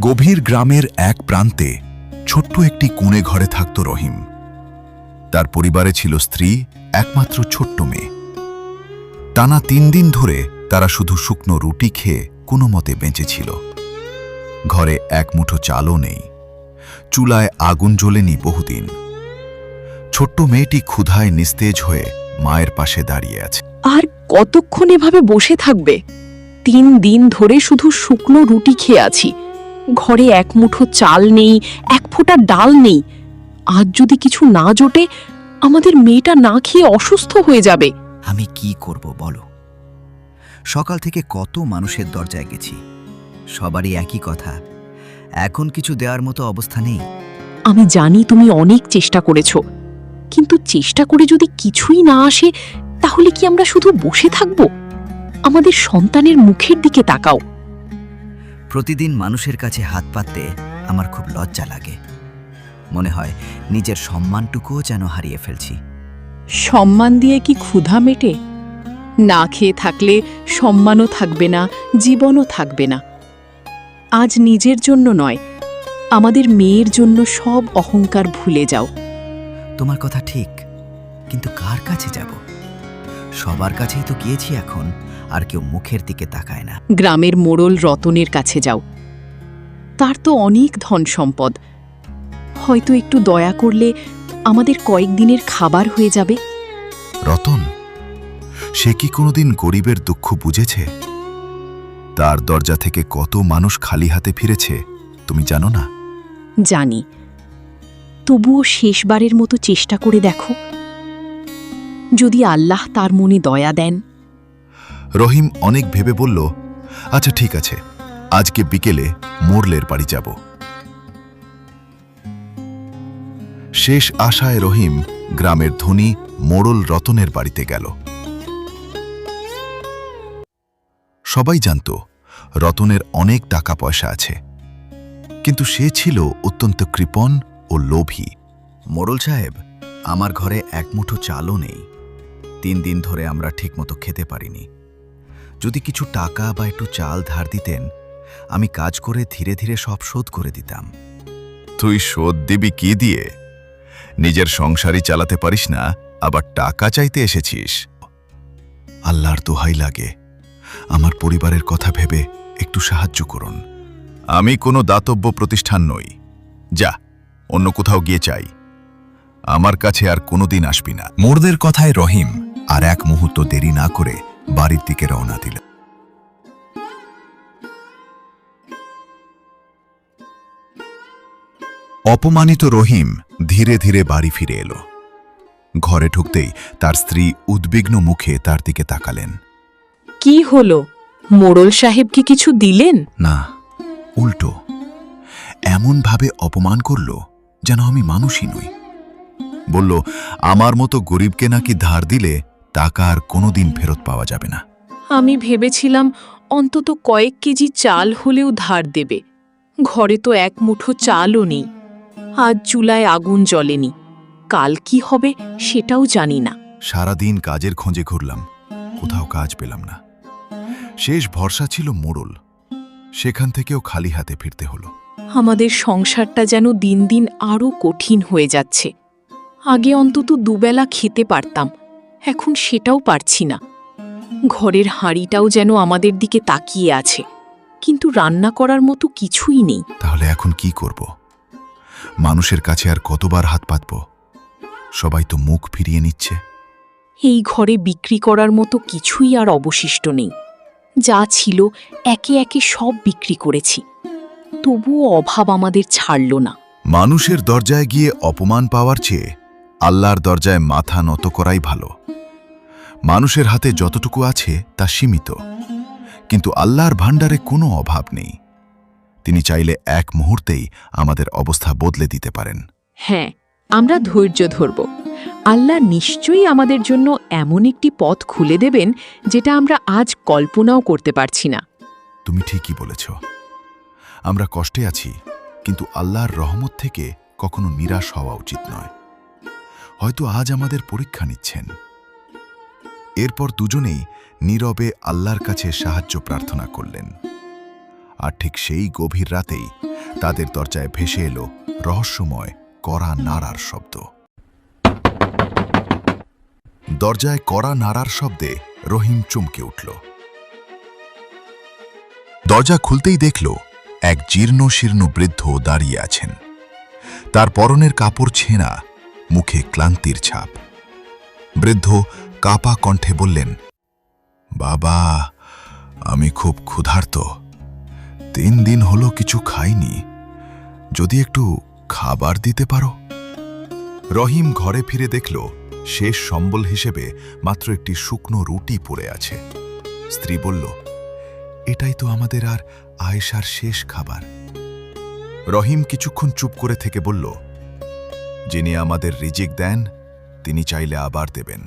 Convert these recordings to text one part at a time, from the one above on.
গভীর গ্রামের এক প্রান্তে ছোট্ট একটি কোণে ঘরে থাকত রহিম। তার পরিবারে ছিল স্ত্রী, একমাত্র ছোট্ট মেয়ে। টানা ৩ দিন ধরে তারা শুধু শুকনো রুটি খেয়ে কোনো মতে বেঁচেছিল। ঘরে এক মুঠো চালও নেই, চুলায় আগুন জ্বলেনি বহুদিন। ছোট্ট মেয়েটি ক্ষুধায় নিস্তেজ হয়ে মায়ের পাশে দাঁড়িয়ে আছে। আর কতক্ষণ এভাবে বসে থাকবে? ৩ দিন ধরে শুধু শুকনো রুটি খেয়ে আছি। ঘরে এক মুঠো চাল নেই, এক ফোঁটা ডাল নেই। আজ যদি কিছু না জোটে, আমাদের মেয়েটা না খেয়ে অসুস্থ হয়ে যাবে। আমি কি করব বলো? সকাল থেকে কত মানুষের দরজায় গেছি, সবারই একই কথা, এখন কিছু দেওয়ার মতো অবস্থা নেই। আমি জানি তুমি অনেক চেষ্টা করেছো, কিন্তু চেষ্টা করে যদি কিছুই না আসে, তাহলে কি আমরা শুধু বসে থাকব? আমাদের সন্তানের মুখের দিকে তাকাও। প্রতিদিন মানুষের কাছে হাত পাততে আমার খুব লজ্জা লাগে। মনে হয় নিজের সম্মানটুকুও যেন হারিয়ে ফেলছি। সম্মান দিয়ে কি ক্ষুধা মেটে? না খেয়ে থাকলে সম্মানও থাকবে না, জীবনও থাকবে না। আজ নিজের জন্য নয়, আমাদের মেয়ের জন্য সব অহংকার ভুলে যাও। তোমার কথা ঠিক, কিন্তু কার কাছে যাব? সবার কাছেই তো গিয়েছি এখন, আর কেউ মুখের দিকে তাকায় না। গ্রামের মোড়ল রতনের কাছে যাও। তার তো অনেক ধন সম্পদ, হয়তো একটু দয়া করলে আমাদের কয়েকদিনের খাবার হয়ে যাবে। রতন, সে কি কোনোদিন গরিবের দুঃখ বুঝেছে? তার দরজা থেকে কত মানুষ খালি হাতে ফিরেছে তুমি জানো না? জানি, তবুও শেষবারের মতো চেষ্টা করে দেখো। যদি আল্লাহ তার মনে দয়া দেন। রহিম অনেক ভেবে বলল, আচ্ছা ঠিক আছে, আজকে বিকেলে মোড়লের বাড়ি যাব। শেষ আশায় রহিম গ্রামের ধনী মোড়ল রতনের বাড়িতে গেল। সবাই জানত রতনের অনেক টাকা পয়সা আছে, কিন্তু সে ছিল অত্যন্ত কৃপণ ও লোভী। মোড়ল সাহেব, আমার ঘরে এক মুঠো চালও নেই। ৩ দিন ধরে আমরা ঠিকমতো খেতে পারিনি। যদি কিছু টাকা বা একটু চাল ধার দিতেন, আমি কাজ করে ধীরে ধীরে সব শোধ করে দিতাম। তুই শোধ দিবি কি দিয়ে? নিজের সংসারই চালাতে পারিস না, আবার টাকা চাইতে এসেছিস? আল্লাহর দোহাই লাগে, আমার পরিবারের কথা ভেবে একটু সাহায্য করুন। আমি কোনো দাতব্য প্রতিষ্ঠান নই, যা অন্য কোথাও গিয়ে চাই, আমার কাছে আর কোনোদিন আসবি না। মোড়দের কথায় রহিম আর এক মুহূর্ত দেরি না করে বাড়ির দিকে রওনা দিল। অপমানিত রহিম ধীরে ধীরে বাড়ি ফিরে এলো। ঘরে ঢুকতেই তার স্ত্রী উদ্বিগ্ন মুখে তার দিকে তাকালেন। কি হলো? মোড়ল সাহেব কি কিছু দিলেন? না, উল্টো এমনভাবে অপমান করল যেন আমি মানুষই নই। বলল, আমার মতো গরিবকে নাকি ধার দিলে টাকা আর কোনোদিন ফেরত পাওয়া যাবে না। আমি ভেবেছিলাম অন্তত কয়েক কেজি চাল হলেও ধার দেবে। ঘরে তো এক মুঠো চালও নেই। আজ চুলায় আগুন জ্বলেনি, কাল কি হবে সেটাও জানি না। সারাদিন কাজের খোঁজে ঘুরলাম, কোথাও কাজ পেলাম না। শেষ ভরসা ছিল মোড়ল, সেখান থেকেও খালি হাতে ফিরতে হলো। আমাদের সংসারটা যেন দিন দিন আরও কঠিন হয়ে যাচ্ছে। আগে অন্তত দুবেলা খেতে পারতাম, এখন সেটাও পারছি না। ঘরের হাঁড়িটাও যেন আমাদের দিকে তাকিয়ে আছে, কিন্তু রান্না করার মতো কিছুই নেই। তাহলে এখন কি করব? মানুষের কাছে আর কতবার হাত পাতব? সবাই তো মুখ ফিরিয়ে নিচ্ছে। এই ঘরে বিক্রি করার মতো কিছুই আর অবশিষ্ট নেই। যা ছিল একে একে সব বিক্রি করেছি, তবুও অভাব আমাদের ছাড়ল না। মানুষের দরজায় গিয়ে অপমান পাওয়ার চেয়ে আল্লাহর দরজায় মাথা নত করাই ভালো। মানুষের হাতে যতটুকু আছে তা সীমিত, কিন্তু আল্লাহর ভাণ্ডারে কোনো অভাব নেই। তিনি চাইলে এক মুহূর্তেই আমাদের অবস্থা বদলে দিতে পারেন। হ্যাঁ, আমরা ধৈর্য ধরব। আল্লাহ নিশ্চয়ই আমাদের জন্য এমন একটি পথ খুলে দেবেন যেটা আমরা আজ কল্পনাও করতে পারছি না। তুমি ঠিকই বলেছ। আমরা কষ্টে আছি, কিন্তু আল্লাহর রহমত থেকে কখনো নিরাশ হওয়া উচিত নয়। হয়তো আজ আমাদের পরীক্ষা নিচ্ছেন। এরপর দুজনেই নীরবে আল্লাহর কাছে সাহায্য প্রার্থনা করলেন। আর ঠিক সেই গভীর রাতেই তাদের দরজায় ভেসে এলো রহস্যময় কড়া নাড়ার শব্দ। দরজায় কড়া নাড়ার শব্দে রহিম চমকে উঠল। দরজা খুলতেই দেখল এক জীর্ণ শীর্ণ বৃদ্ধ দাঁড়িয়ে আছেন। তার পরনের কাপড় ছেঁড়া, মুখে ক্লান্তির ছাপ। বৃদ্ধ কাপা কণ্ঠে বললেন, বাবা, আমি খুব ক্ষুধার্ত। 3 দিন হলো কিছু খাইনি, যদি একটু খাবার দিতে পারো। রহিম ঘরে ফিরে দেখল শেষ সম্বল হিসেবে মাত্র একটি শুকনো রুটি পড়ে আছে। স্ত্রী বলল, এটাই তো আমাদের আর আয়েশার শেষ খাবার। রহিম কিছুক্ষণ চুপ করে থেকে বলল, যিনি আমাদের রিজিক দেন তিনি চাইলে আবার দেবেন।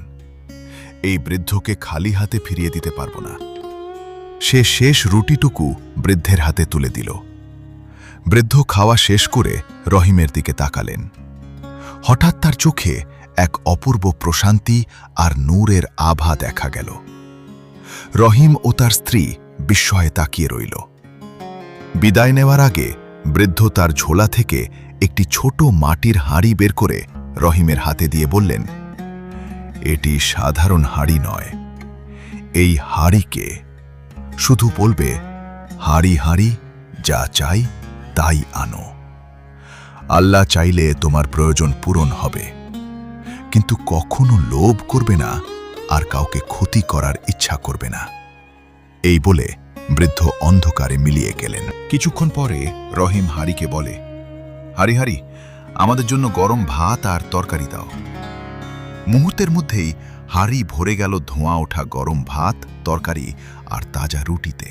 এই বৃদ্ধকে খালি হাতে ফিরিয়ে দিতে পারব না। সে শেষ রুটিটুকু বৃদ্ধের হাতে তুলে দিল। বৃদ্ধ খাওয়া শেষ করে রহিমের দিকে তাকালেন। হঠাৎ তার চোখে এক অপূর্ব প্রশান্তি আর নূরের আভা দেখা গেল। রহিম ও তার স্ত্রী বিস্ময়ে তাকিয়ে রইল। বিদায় নেওয়ার আগে বৃদ্ধ তার ঝোলা থেকে একটি ছোট মাটির হাঁড়ি বের করে রহিমের হাতে দিয়ে বললেন, এটি সাধারণ হাঁড়ি নয়, এই হাঁড়িকে শুধু বলবে, হাঁড়ি হাঁড়ি, যা চাই তাই আনো। আল্লাহ চাইলে তোমার প্রয়োজন পূরণ হবে, কিন্তু কখনো লোভ করবে না আর কাউকে ক্ষতি করার ইচ্ছা করবে না। এই বলে বৃদ্ধ অন্ধকারে মিলিয়ে গেলেন। কিছুক্ষণ পরে রহিম হাঁড়িকে বলে, হাঁড়ি হাঁড়ি, আমাদের জন্য গরম ভাত আর তরকারি দাও। মুহূর্তের মধ্যেই হাঁড়ি ভরে গেল ধোঁয়া ওঠা গরম ভাত, তরকারি আর তাজা রুটিতে।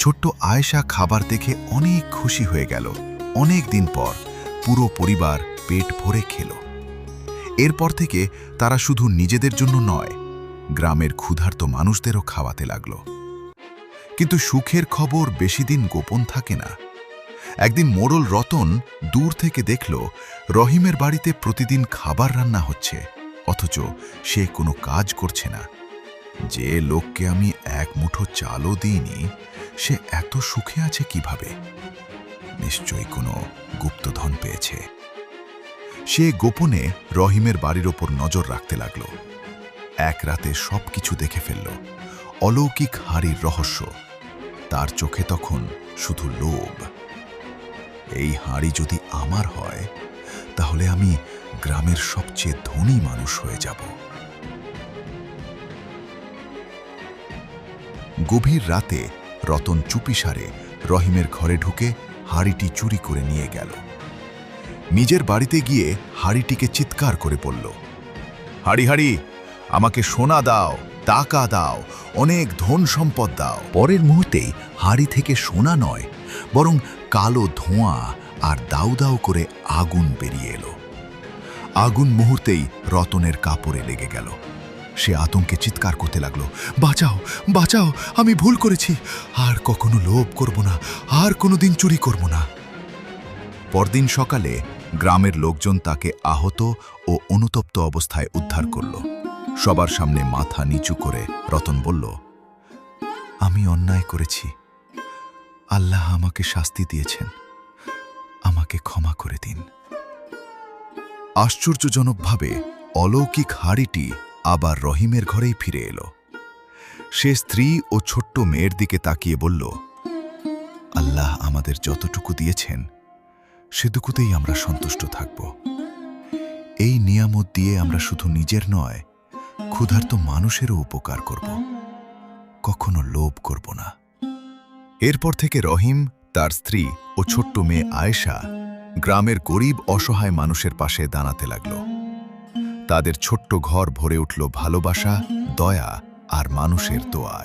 ছোট্ট আয়েশা খাবার দেখে অনেক খুশি হয়ে গেল। অনেক দিন পর পুরো পরিবার পেট ভরে খেল। এরপর থেকে তারা শুধু নিজেদের জন্য নয়, গ্রামের ক্ষুধার্ত মানুষদেরও খাওয়াতে লাগল। কিন্তু সুখের খবর বেশি দিন গোপন থাকে না। একদিন মোড়ল রতন দূর থেকে দেখল রহিমের বাড়িতে প্রতিদিন খাবার রান্না হচ্ছে, অথচ সে কোনো কাজ করছে না। যে লোককে আমি এক মুঠো চালও দিইনি, সে এত সুখে আছে কিভাবে? নিশ্চয়ই কোনো গুপ্তধন পেয়েছে। সে গোপনে রহিমের বাড়ির ওপর নজর রাখতে লাগল। এক রাতে সবকিছু দেখে ফেলল, অলৌকিক হাঁড়ির রহস্য। তার চোখে তখন শুধু লোভ। এই হাঁড়ি যদি আমার হয়, তাহলে আমি গ্রামের সবচেয়ে ধনী মানুষ হয়ে যাব। গভীর রাতে রতন চুপিসারে রহিমের ঘরে ঢুকে হাঁড়িটি চুরি করে নিয়ে গেল। নিজের বাড়িতে গিয়ে হাঁড়িটিকে চিৎকার করে বলল, হাঁড়ি হাঁড়ি, আমাকে সোনা দাও, টাকা দাও, অনেক ধন সম্পদ দাও। পরের মুহূর্তেই হাঁড়ি থেকে সোনা নয়, বরং কালো ধোঁয়া আর দাউ দাউ করে আগুন বেরিয়ে এলো। আগুন মুহূর্তেই রতনের কাপড়ে লেগে গেল। সে আতঙ্কে চিৎকার করতে লাগলো, বাঁচাও, বাঁচাও, আমি ভুল করেছি, আর কখনো লোভ করব না, আর কোনোদিন চুরি করব না। পরদিন সকালে গ্রামের লোকজন তাকে আহত ও অনুতপ্ত অবস্থায় উদ্ধার করল। সবার সামনে মাথা নিচু করে রতন বলল, আমি অন্যায় করেছি, আল্লাহ আমাকে শাস্তি দিয়েছেন, আমাকে ক্ষমা করে দিন। আশ্চর্যজনকভাবে অলৌকিক হাঁড়িটি আবার রহিমের ঘরেই ফিরে এলো। সে স্ত্রী ও ছোট্ট মেয়ের দিকে তাকিয়ে বলল, আল্লাহ আমাদের যতটুকু দিয়েছেন সেটুকুতেই আমরা সন্তুষ্ট থাকব। এই নিয়ামত দিয়ে আমরা শুধু নিজের নয়, ক্ষুধার্ত মানুষেরও উপকার করব, কখনো লোভ করব না। এরপর থেকে রহিম, তার স্ত্রী ও ছোট্ট মেয়ে আয়েশা গ্রামের গরিব অসহায় মানুষের পাশে দাঁড়াতে লাগল। তাদের ছোট্ট ঘর ভরে উঠল ভালোবাসা, দয়া আর মানুষের দোয়ায়।